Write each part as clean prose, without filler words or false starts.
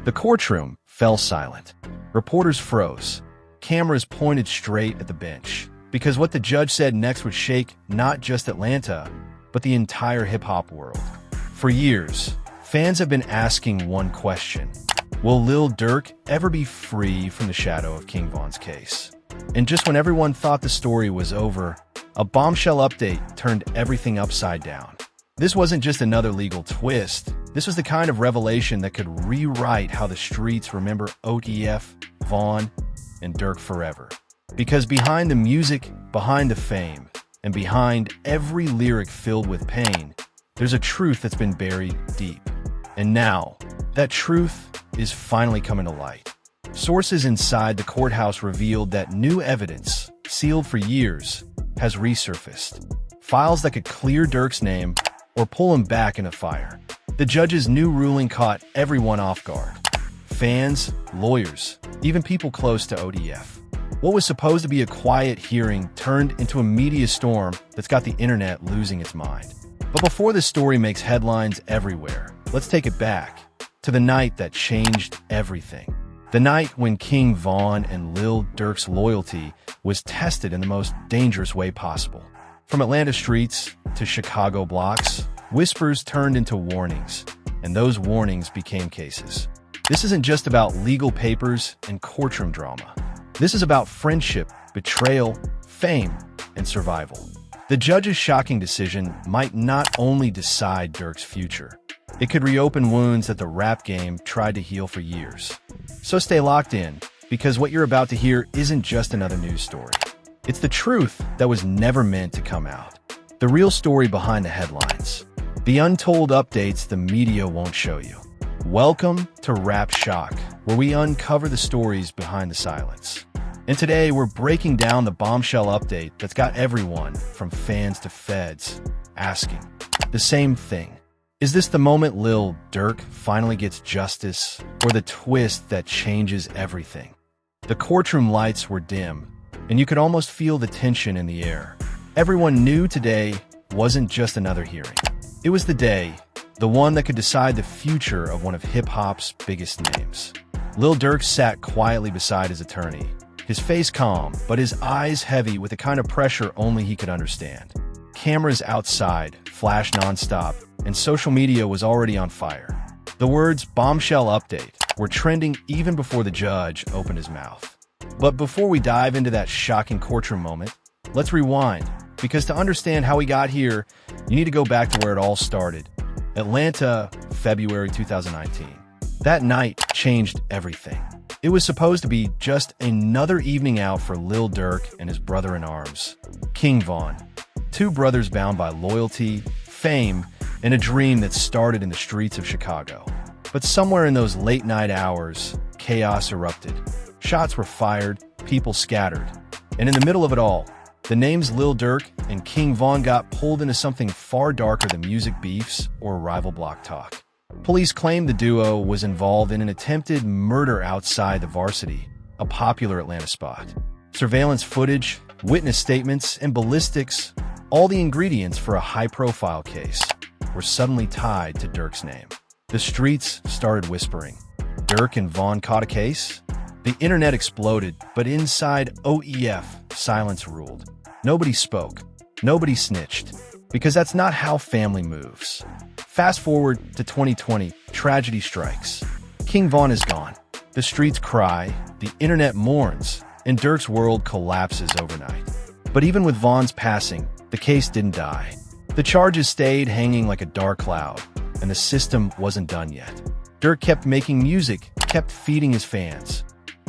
The courtroom fell silent. Reporters froze. Cameras pointed straight at the bench, because what the judge said next would shake not just Atlanta, but the entire hip-hop world. For years, fans have been asking one question: will Lil Durk ever be free from the shadow of King Von's case? And just when everyone thought the story was over, a bombshell update turned everything upside down. This wasn't just another legal twist. This was the kind of revelation that could rewrite how the streets remember OTF, Von, and Durk forever. Because behind the music, behind the fame, and behind every lyric filled with pain, there's a truth that's been buried deep. And now, that truth is finally coming to light. Sources inside the courthouse revealed that new evidence, sealed for years, has resurfaced. Files that could clear Durk's name or pull him back in a fire. The judge's new ruling caught everyone off guard. Fans, lawyers, even people close to ODF. What was supposed to be a quiet hearing turned into a media storm that's got the internet losing its mind. But before this story makes headlines everywhere, let's take it back to the night that changed everything. The night when King Von and Lil Durk's loyalty was tested in the most dangerous way possible. From Atlanta streets to Chicago blocks, whispers turned into warnings, and those warnings became cases. This isn't just about legal papers and courtroom drama. This is about friendship, betrayal, fame, and survival. The judge's shocking decision might not only decide Durk's future, it could reopen wounds that the rap game tried to heal for years. So stay locked in, because what you're about to hear isn't just another news story. It's the truth that was never meant to come out. The real story behind the headlines. The untold updates the media won't show you. Welcome to Rap Shock, where we uncover the stories behind the silence. And today we're breaking down the bombshell update that's got everyone, from fans to feds, asking the same thing. Is this the moment Lil Durk finally gets justice, or the twist that changes everything? The courtroom lights were dim, and you could almost feel the tension in the air. Everyone knew today wasn't just another hearing. It was the day, the one that could decide the future of one of hip-hop's biggest names. Lil Durk sat quietly beside his attorney, his face calm, but his eyes heavy with the kind of pressure only he could understand. Cameras outside flashed nonstop, and social media was already on fire. The words "bombshell update" were trending even before the judge opened his mouth. But before we dive into that shocking courtroom moment, let's rewind, because to understand how we got here, you need to go back to where it all started. Atlanta, February 2019. That night changed everything. It was supposed to be just another evening out for Lil Durk and his brother-in-arms, King Von. Two brothers bound by loyalty, fame, and a dream that started in the streets of Chicago. But somewhere in those late-night hours, chaos erupted. Shots were fired, people scattered. And in the middle of it all, the names Lil Durk and King Von got pulled into something far darker than music beefs or rival block talk. Police claimed the duo was involved in an attempted murder outside the Varsity, a popular Atlanta spot. Surveillance footage, witness statements, and ballistics, all the ingredients for a high-profile case, were suddenly tied to Durk's name. The streets started whispering. Durk and Von caught a case? The internet exploded, but inside OEF, silence ruled. Nobody spoke. Nobody snitched. Because that's not how family moves. Fast forward to 2020, tragedy strikes. King Von is gone. The streets cry, the internet mourns, and Durk's world collapses overnight. But even with Von's passing, the case didn't die. The charges stayed hanging like a dark cloud, and the system wasn't done yet. Durk kept making music, kept feeding his fans.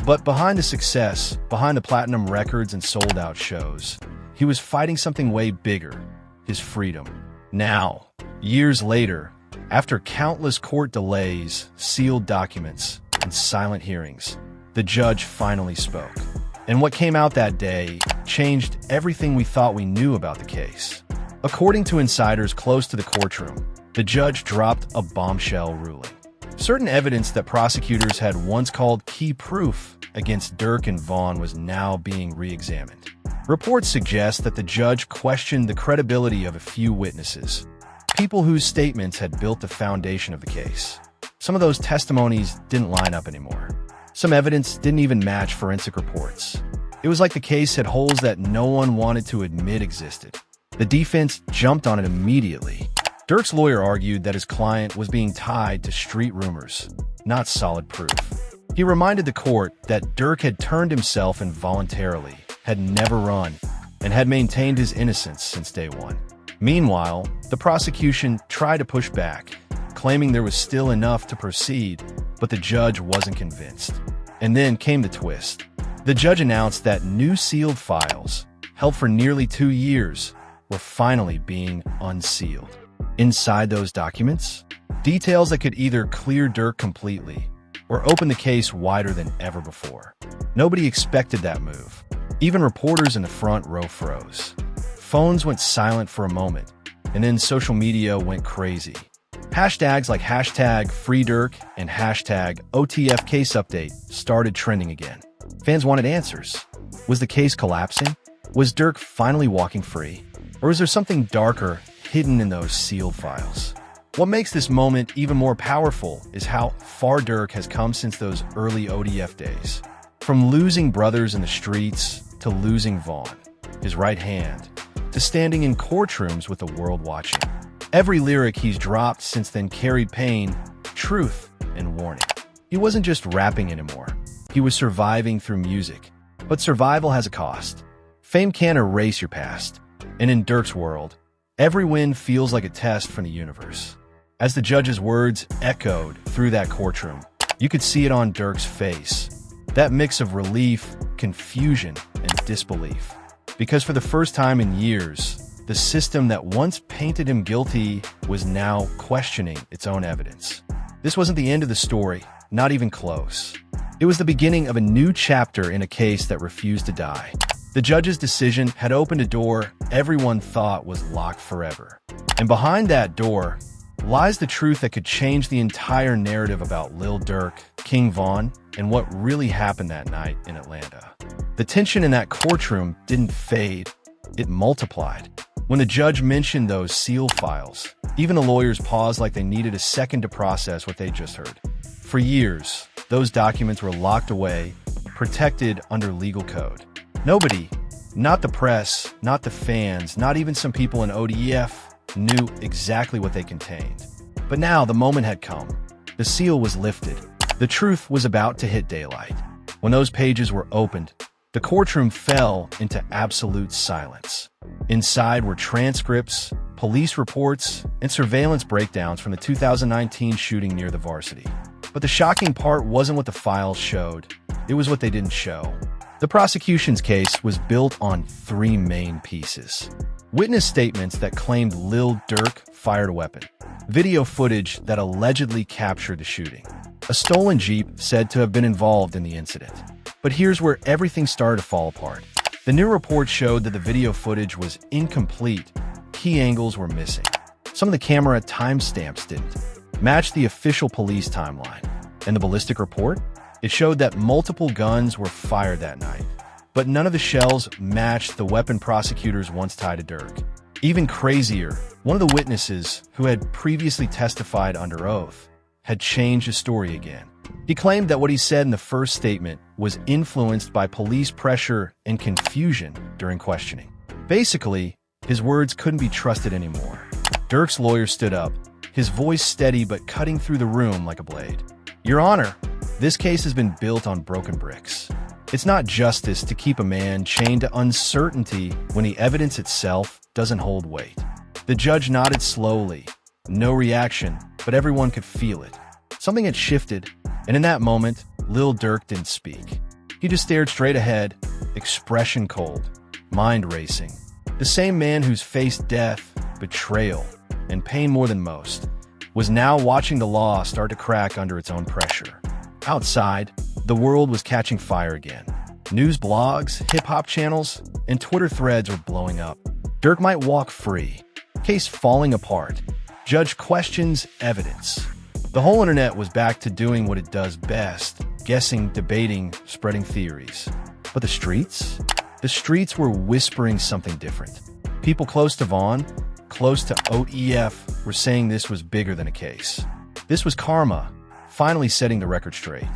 But behind the success, behind the platinum records and sold-out shows, he was fighting something way bigger: his freedom. Now, years later, after countless court delays, sealed documents, and silent hearings, the judge finally spoke. And what came out that day changed everything we thought we knew about the case. According to insiders close to the courtroom, the judge dropped a bombshell ruling. Certain evidence that prosecutors had once called key proof against Durk and Von was now being re-examined. Reports suggest that the judge questioned the credibility of a few witnesses, people whose statements had built the foundation of the case. Some of those testimonies didn't line up anymore. Some evidence didn't even match forensic reports. It was like the case had holes that no one wanted to admit existed. The defense jumped on it immediately. Durk's lawyer argued that his client was being tied to street rumors, not solid proof. He reminded the court that Durk had turned himself in voluntarily, had never run, and had maintained his innocence since day one. Meanwhile, the prosecution tried to push back, claiming there was still enough to proceed, but the judge wasn't convinced. And then came the twist. The judge announced that new sealed files, held for nearly 2 years, were finally being unsealed. Inside those documents, details that could either clear Durk completely or open the case wider than ever before. Nobody expected that move. Even reporters in the front row froze. Phones went silent for a moment, and then social media went crazy. Hashtags like #FreeDurk and #OTFCaseUpdate started trending again. Fans wanted answers. Was the case collapsing? Was Durk finally walking free? Or is there something darker hidden in those sealed files? What makes this moment even more powerful is how far Durk has come since those early ODF days. From losing brothers in the streets to losing Vaughn, his right hand, to standing in courtrooms with the world watching. Every lyric he's dropped since then carried pain, truth, and warning. He wasn't just rapping anymore. He was surviving through music. But survival has a cost. Fame can't erase your past. And in Durk's world, every win feels like a test from the universe. As the judge's words echoed through that courtroom, you could see it on Durk's face. That mix of relief, confusion, and disbelief. Because for the first time in years, the system that once painted him guilty was now questioning its own evidence. This wasn't the end of the story, not even close. It was the beginning of a new chapter in a case that refused to die. The judge's decision had opened a door everyone thought was locked forever. And behind that door lies the truth that could change the entire narrative about Lil Durk, King Von, and what really happened that night in Atlanta. The tension in that courtroom didn't fade, it multiplied. When the judge mentioned those sealed files, even the lawyers paused like they needed a second to process what they just heard. For years, those documents were locked away, protected under legal code. Nobody, not the press, not the fans, not even some people in ODF, knew exactly what they contained. But now the moment had come. The seal was lifted. The truth was about to hit daylight. When those pages were opened, the courtroom fell into absolute silence. Inside were transcripts, police reports, and surveillance breakdowns from the 2019 shooting near the Varsity. But the shocking part wasn't what the files showed. It was what they didn't show. The prosecution's case was built on 3 main pieces. Witness statements that claimed Lil Durk fired a weapon. Video footage that allegedly captured the shooting. A stolen Jeep said to have been involved in the incident. But here's where everything started to fall apart. The new report showed that the video footage was incomplete. Key angles were missing. Some of the camera timestamps didn't match the official police timeline. And the ballistic report? It showed that multiple guns were fired that night. But none of the shells matched the weapon prosecutors once tied to Durk. Even crazier, one of the witnesses, who had previously testified under oath, had changed his story again. He claimed that what he said in the first statement was influenced by police pressure and confusion during questioning. Basically, his words couldn't be trusted anymore. Durk's lawyer stood up, his voice steady but cutting through the room like a blade. "Your Honor, this case has been built on broken bricks. It's not justice to keep a man chained to uncertainty when the evidence itself doesn't hold weight." The judge nodded slowly. No reaction, but everyone could feel it. Something had shifted, and in that moment, Lil Durk didn't speak. He just stared straight ahead, expression cold, mind racing. The same man who's faced death, betrayal, and pain more than most, was now watching the law start to crack under its own pressure. Outside, the world was catching fire again. News blogs, hip-hop channels, and Twitter threads were blowing up. Durk might walk free. Case falling apart. Judge questions evidence. The whole internet was back to doing what it does best, guessing, debating, spreading theories. But the streets? The streets were whispering something different. People close to Vaughn, close to OEF, were saying this was bigger than a case. This was karma, finally setting the record straight.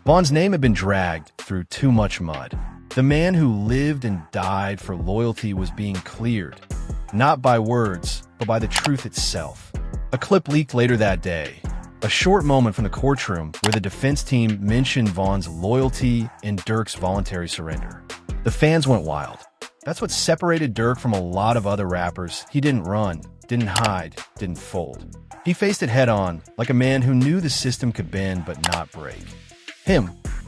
Von's name had been dragged through too much mud. The man who lived and died for loyalty was being cleared, not by words, but by the truth itself. A clip leaked later that day, a short moment from the courtroom where the defense team mentioned Von's loyalty and Durk's voluntary surrender. The fans went wild. That's what separated Durk from a lot of other rappers. He didn't run, didn't hide, didn't fold. He faced it head-on, like a man who knew the system could bend but not break.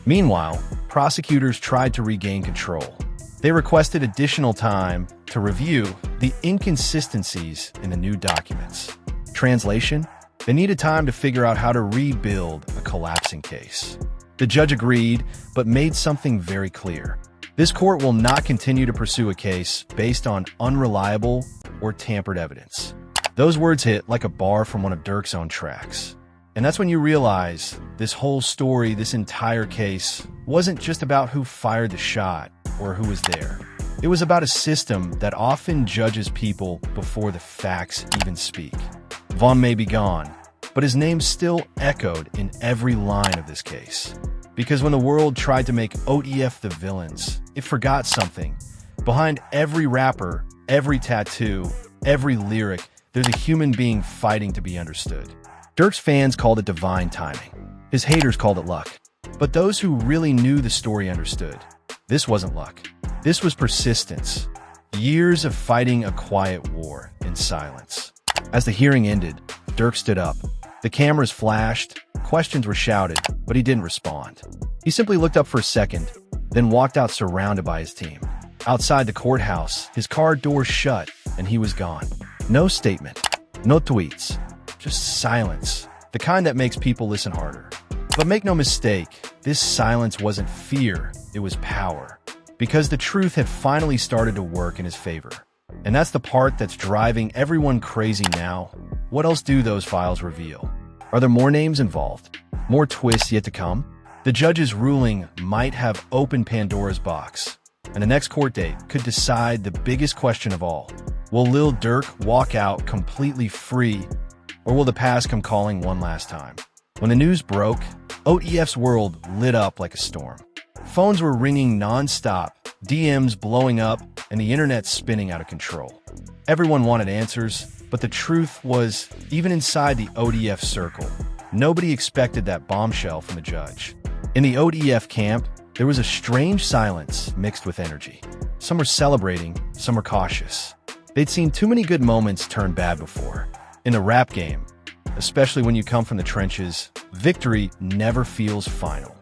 Meanwhile, prosecutors tried to regain control. They requested additional time to review the inconsistencies in the new documents. Translation? They needed time to figure out how to rebuild a collapsing case. The judge agreed, but made something very clear. This court will not continue to pursue a case based on unreliable or tampered evidence. Those words hit like a bar from one of Durk's own tracks. And that's when you realize this whole story, this entire case, wasn't just about who fired the shot or who was there. It was about a system that often judges people before the facts even speak. Von may be gone, but his name still echoed in every line of this case. Because when the world tried to make OTF the villains, it forgot something. Behind every rapper, every tattoo, every lyric, there's a human being fighting to be understood. Durk's fans called it divine timing. His haters called it luck. But those who really knew the story understood. This wasn't luck. This was persistence. Years of fighting a quiet war in silence. As the hearing ended, Durk stood up. The cameras flashed, questions were shouted, but he didn't respond. He simply looked up for a second, then walked out surrounded by his team. Outside the courthouse, his car door shut, and he was gone. No statement, no tweets, just silence, the kind that makes people listen harder. But make no mistake, this silence wasn't fear, it was power. Because the truth had finally started to work in his favor. And that's the part that's driving everyone crazy now. What else do those files reveal? Are there more names involved? More twists yet to come? The judge's ruling might have opened Pandora's box, and the next court date could decide the biggest question of all. Will Lil Durk walk out completely free, or will the past come calling one last time? When the news broke, OTF's world lit up like a storm. Phones were ringing non-stop, DMs blowing up, and the internet spinning out of control. Everyone wanted answers, but the truth was, even inside the ODF circle, nobody expected that bombshell from the judge. In the ODF camp, there was a strange silence mixed with energy. Some were celebrating, some were cautious. They'd seen too many good moments turn bad before. In the rap game, especially when you come from the trenches, victory never feels final.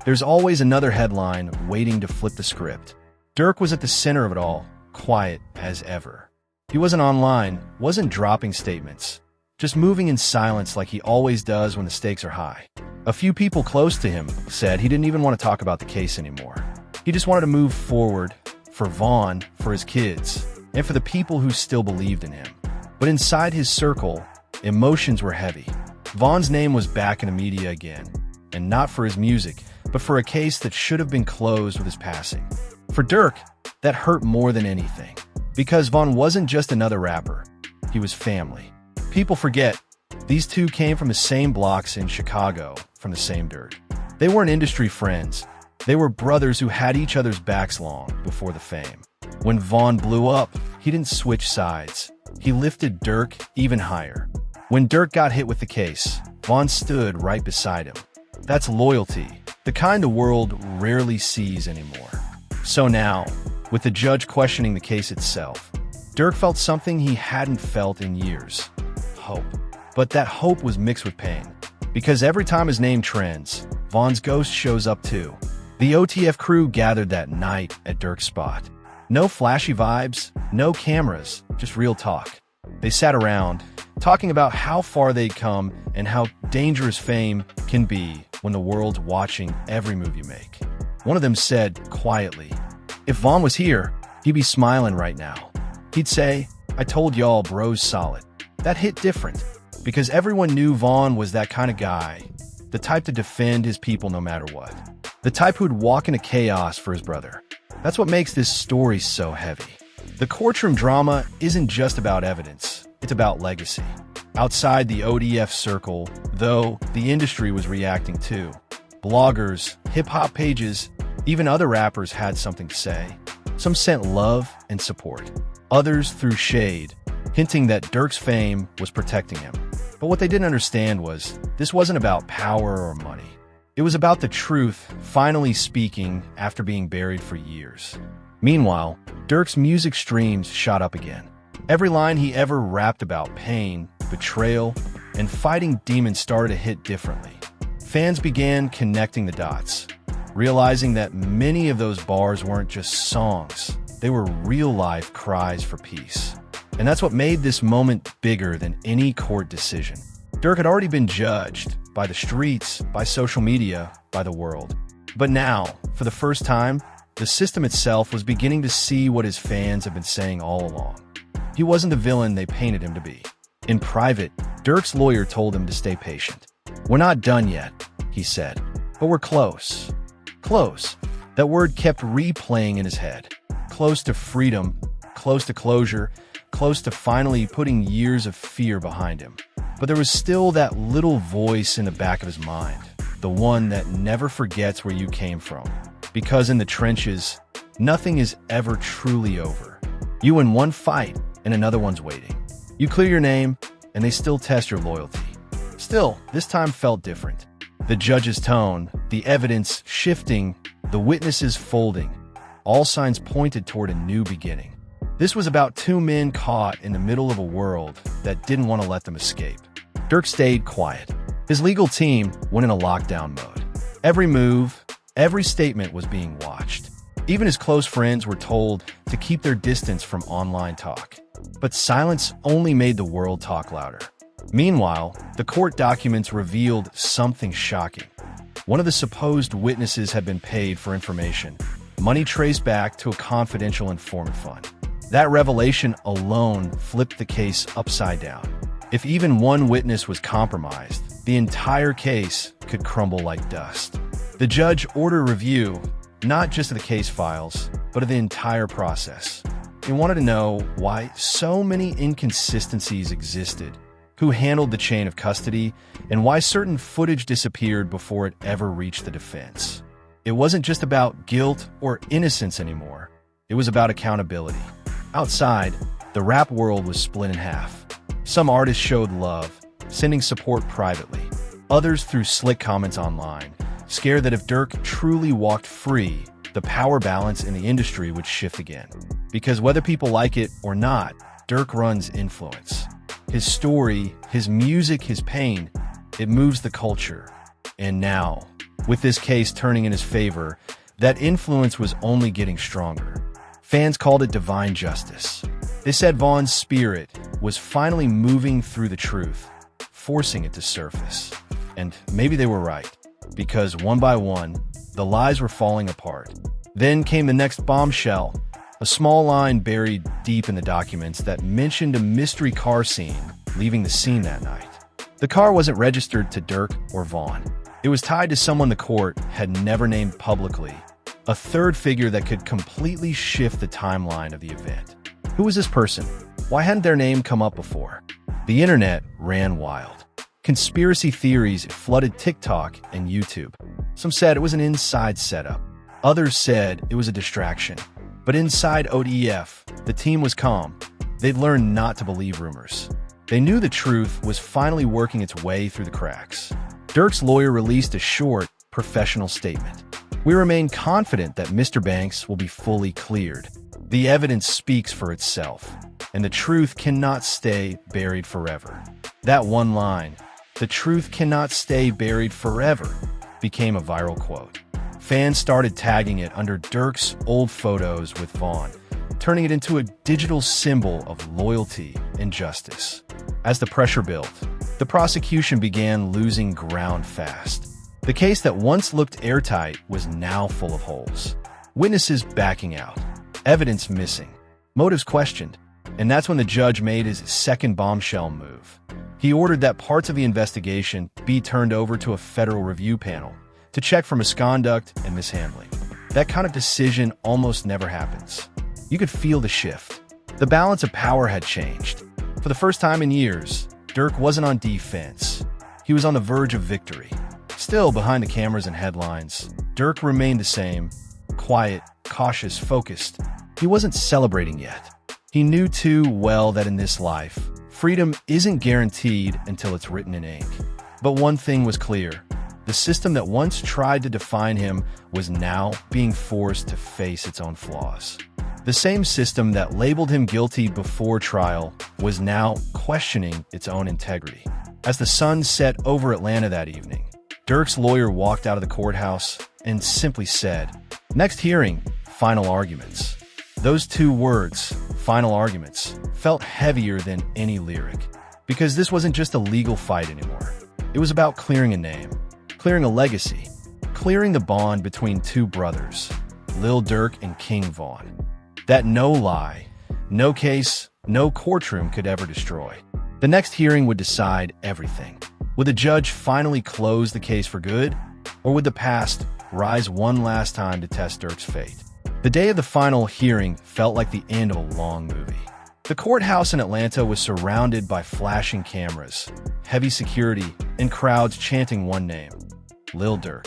There's always another headline waiting to flip the script. Durk was at the center of it all, quiet as ever. He wasn't online, wasn't dropping statements, just moving in silence like he always does when the stakes are high. A few people close to him said he didn't even want to talk about the case anymore. He just wanted to move forward, for Von, for his kids, and for the people who still believed in him. But inside his circle, emotions were heavy. Von's name was back in the media again, and not for his music, but for a case that should have been closed with his passing. For Durk, that hurt more than anything. Because Von wasn't just another rapper, he was family. People forget, these two came from the same blocks in Chicago, from the same dirt. They weren't industry friends. They were brothers who had each other's backs long before the fame. When Von blew up, he didn't switch sides. He lifted Durk even higher. When Durk got hit with the case, Von stood right beside him. That's loyalty, the kind the world rarely sees anymore. So now, with the judge questioning the case itself, Durk felt something he hadn't felt in years. Hope. But that hope was mixed with pain. Because every time his name trends, Von's ghost shows up too. The OTF crew gathered that night at Durk's spot. No flashy vibes, no cameras, just real talk. They sat around, talking about how far they'd come and how dangerous fame can be when the world's watching every move you make. One of them said, quietly, "If Von was here, he'd be smiling right now. He'd say, 'I told y'all bro's solid.'" That hit different, because everyone knew Von was that kind of guy, the type to defend his people no matter what. The type who'd walk into chaos for his brother. That's what makes this story so heavy. The courtroom drama isn't just about evidence. it's about legacy. Outside the ODF circle, though, the industry was reacting too. Bloggers, hip-hop pages, even other rappers had something to say. Some sent love and support. Others threw shade, hinting that Durk's fame was protecting him. But what they didn't understand was, this wasn't about power or money. It was about the truth finally speaking after being buried for years. Meanwhile, Durk's music streams shot up again. Every line he ever rapped about pain, betrayal, and fighting demons started to hit differently. Fans began connecting the dots, realizing that many of those bars weren't just songs, they were real-life cries for peace. And that's what made this moment bigger than any court decision. Durk had already been judged by the streets, by social media, by the world. But now, for the first time, the system itself was beginning to see what his fans had been saying all along. He wasn't the villain they painted him to be. In private, Durk's lawyer told him to stay patient. "We're not done yet," he said, "but we're close." Close. That word kept replaying in his head. Close to freedom, close to closure, close to finally putting years of fear behind him. But there was still that little voice in the back of his mind, the one that never forgets where you came from. Because in the trenches, nothing is ever truly over. You win one fight, and another one's waiting. You clear your name, and they still test your loyalty. Still, this time felt different. The judge's tone, the evidence shifting, the witnesses folding, all signs pointed toward a new beginning. This was about two men caught in the middle of a world that didn't want to let them escape. Durk stayed quiet. His legal team went in a lockdown mode. Every move, every statement was being watched. Even his close friends were told to keep their distance from online talk. But silence only made the world talk louder. Meanwhile, the court documents revealed something shocking. One of the supposed witnesses had been paid for information, money traced back to a confidential informant fund. That revelation alone flipped the case upside down. If even one witness was compromised, the entire case could crumble like dust. The judge ordered review, not just of the case files, but of the entire process. He wanted to know why so many inconsistencies existed, who handled the chain of custody, and why certain footage disappeared before it ever reached the defense. It wasn't just about guilt or innocence anymore. It was about accountability. Outside, the rap world was split in half. Some artists showed love, sending support privately. Others threw slick comments online, scared that if Durk truly walked free, the power balance in the industry would shift again. Because whether people like it or not, Durk runs influence. His story, his music, his pain, it moves the culture. And now, with this case turning in his favor, that influence was only getting stronger. Fans called it divine justice. They said Vaughn's spirit was finally moving through the truth, forcing it to surface. And maybe they were right, because one by one, the lies were falling apart. Then came the next bombshell, a small line buried deep in the documents that mentioned a mystery car scene leaving the scene that night. The car wasn't registered to Durk or Vaughn. It was tied to someone the court had never named publicly, a third figure that could completely shift the timeline of the event. Who was this person? Why hadn't their name come up before? The internet ran wild. Conspiracy theories flooded TikTok and YouTube. Some said it was an inside setup. Others said it was a distraction. But inside ODF, the team was calm. They'd learned not to believe rumors. They knew the truth was finally working its way through the cracks. Durk's lawyer released a short, professional statement. "We remain confident that Mr. Banks will be fully cleared. The evidence speaks for itself, and the truth cannot stay buried forever." That one line, "The truth cannot stay buried forever," became a viral quote. Fans started tagging it under Durk's old photos with Vaughn, turning it into a digital symbol of loyalty and justice. As the pressure built, the prosecution began losing ground fast. The case that once looked airtight was now full of holes. Witnesses backing out, evidence missing, motives questioned, and that's when the judge made his second bombshell move. He ordered that parts of the investigation be turned over to a federal review panel to check for misconduct and mishandling. That kind of decision almost never happens. You could feel the shift. The balance of power had changed. For the first time in years, Durk wasn't on defense. He was on the verge of victory. Still behind the cameras and headlines, Durk remained the same, quiet, cautious, focused. He wasn't celebrating yet. He knew too well that in this life, freedom isn't guaranteed until it's written in ink. But one thing was clear. The system that once tried to define him was now being forced to face its own flaws. The same system that labeled him guilty before trial was now questioning its own integrity. As the sun set over Atlanta that evening, Durk's lawyer walked out of the courthouse and simply said, "Next hearing, final arguments." Those two words, final arguments, felt heavier than any lyric, because this wasn't just a legal fight anymore. It was about clearing a name, clearing a legacy, clearing the bond between two brothers, Lil Durk and King Von, that no lie, no case, no courtroom could ever destroy. The next hearing would decide everything. Would the judge finally close the case for good, or would the past rise one last time to test Durk's fate? The day of the final hearing felt like the end of a long movie. The courthouse in Atlanta was surrounded by flashing cameras, heavy security, and crowds chanting one name, Lil Durk.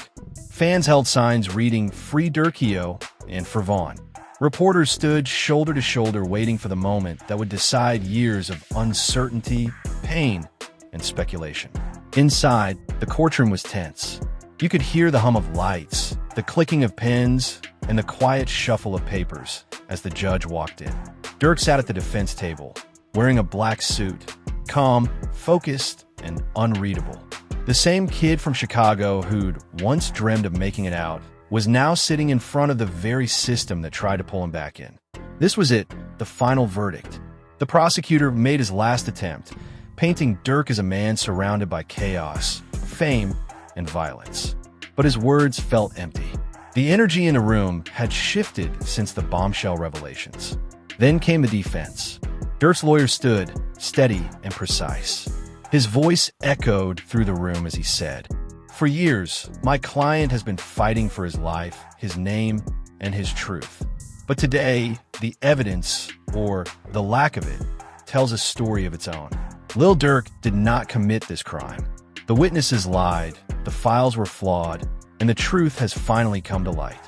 Fans held signs reading "Free Durkio" and "For Vaughn." Reporters stood shoulder to shoulder waiting for the moment that would decide years of uncertainty, pain, and speculation. Inside, the courtroom was tense. You could hear the hum of lights, the clicking of pens, and the quiet shuffle of papers as the judge walked in. Durk sat at the defense table, wearing a black suit, calm, focused, and unreadable. The same kid from Chicago who'd once dreamed of making it out was now sitting in front of the very system that tried to pull him back in. This was it, the final verdict. The prosecutor made his last attempt, painting Durk as a man surrounded by chaos, fame, and violence. But his words felt empty. The energy in the room had shifted since the bombshell revelations. Then came the defense. Durk's lawyer stood, steady and precise. His voice echoed through the room as he said, "For years, my client has been fighting for his life, his name, and his truth. But today, the evidence, or the lack of it, tells a story of its own. Lil Durk did not commit this crime. The witnesses lied, the files were flawed, and the truth has finally come to light."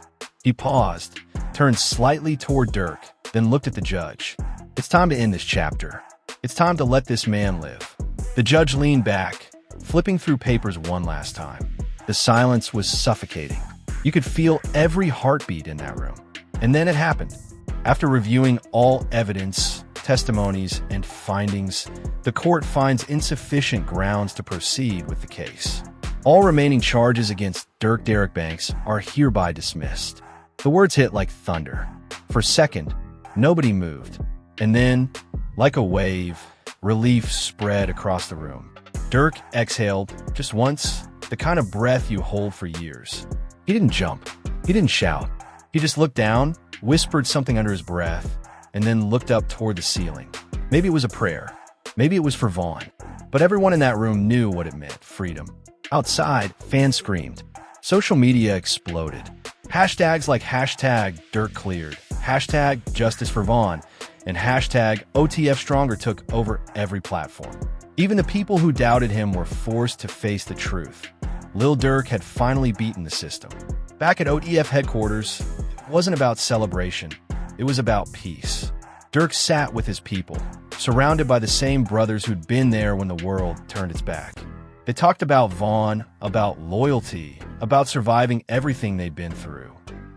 He paused, turned slightly toward Durk, then looked at the judge. "It's time to end this chapter. It's time to let this man live." The judge leaned back, flipping through papers one last time. The silence was suffocating. You could feel every heartbeat in that room. And then it happened. After reviewing all evidence, testimonies, and findings, the court finds insufficient grounds to proceed with the case. All remaining charges against Durk Derek Banks are hereby dismissed. The words hit like thunder. For a second, nobody moved. And then, like a wave, relief spread across the room. Durk exhaled, just once, the kind of breath you hold for years. He didn't jump. He didn't shout. He just looked down, whispered something under his breath, and then looked up toward the ceiling. Maybe it was a prayer. Maybe it was for Vaughn. But everyone in that room knew what it meant, freedom. Outside, fans screamed. Social media exploded. Hashtags like hashtag Durk cleared, hashtag justice for Vaughn, and hashtag OTF Stronger took over every platform. Even the people who doubted him were forced to face the truth. Lil Durk had finally beaten the system. Back at OTF headquarters, it wasn't about celebration. It was about peace. Durk sat with his people, surrounded by the same brothers who'd been there when the world turned its back. They talked about Vaughn, about loyalty, about surviving everything they'd been through.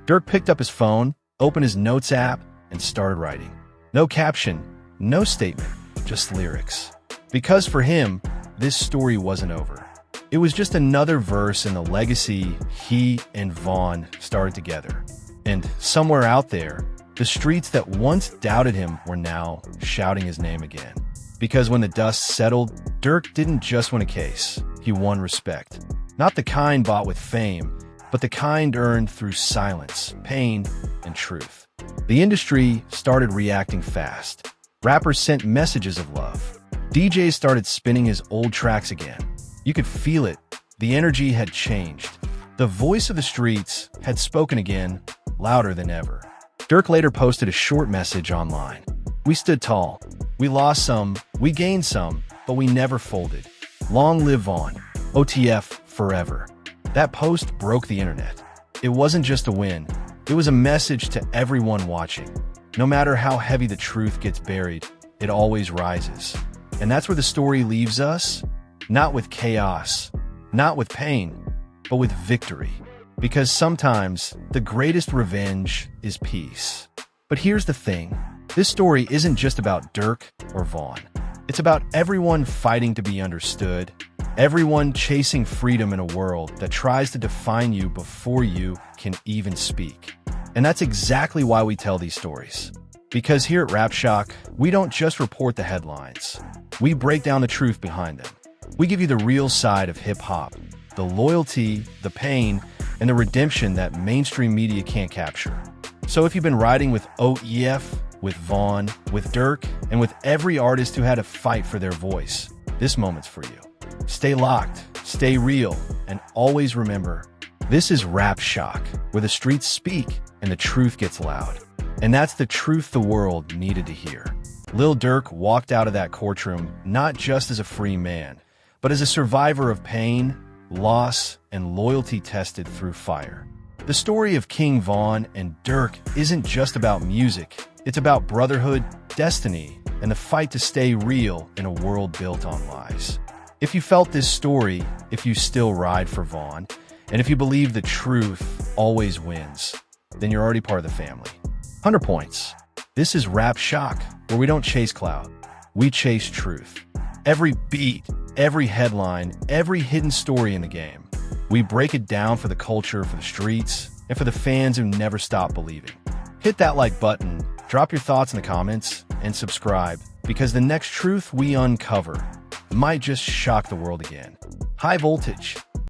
Durk picked up his phone, opened his notes app, and started writing. No caption, no statement, just lyrics. Because for him, this story wasn't over. It was just another verse in the legacy he and Vaughn started together. And somewhere out there, the streets that once doubted him were now shouting his name again. Because when the dust settled, Durk didn't just win a case, he won respect. Not the kind bought with fame, but the kind earned through silence, pain, and truth. The industry started reacting fast. Rappers sent messages of love. DJs started spinning his old tracks again. You could feel it. The energy had changed. The voice of the streets had spoken again, louder than ever. Durk later posted a short message online. "We stood tall. We lost some, we gained some, but we never folded. Long live Vaughn. OTF forever. That post broke the internet. It wasn't just a win. It was a message to everyone watching. No matter how heavy the truth gets buried, it always rises. And that's where the story leaves us. Not with chaos, not with pain, but with victory. Because sometimes the greatest revenge is peace. But here's the thing. This story isn't just about Durk or Vaughn. It's about everyone fighting to be understood, everyone chasing freedom in a world that tries to define you before you can even speak. And that's exactly why we tell these stories. Because here at Rap Shock, we don't just report the headlines. We break down the truth behind them. We give you the real side of hip-hop, the loyalty, the pain, and the redemption that mainstream media can't capture. So if you've been riding with OEF, with Vaughn, with Durk, and with every artist who had to fight for their voice, this moment's for you. Stay locked, stay real, and always remember, this is Rap Shock, where the streets speak and the truth gets loud. And that's the truth the world needed to hear. Lil Durk walked out of that courtroom not just as a free man, but as a survivor of pain, loss, and loyalty tested through fire. The story of King Vaughn and Durk isn't just about music. It's about brotherhood, destiny, and the fight to stay real in a world built on lies. If you felt this story, if you still ride for Vaughn, and if you believe the truth always wins, then you're already part of the family. 100 points. This is Rap Shock, where we don't chase clout. We chase truth. Every beat, every headline, every hidden story in the game. We break it down for the culture, for the streets, and for the fans who never stop believing. Hit that like button, drop your thoughts in the comments, and subscribe, because the next truth we uncover might just shock the world again. High voltage.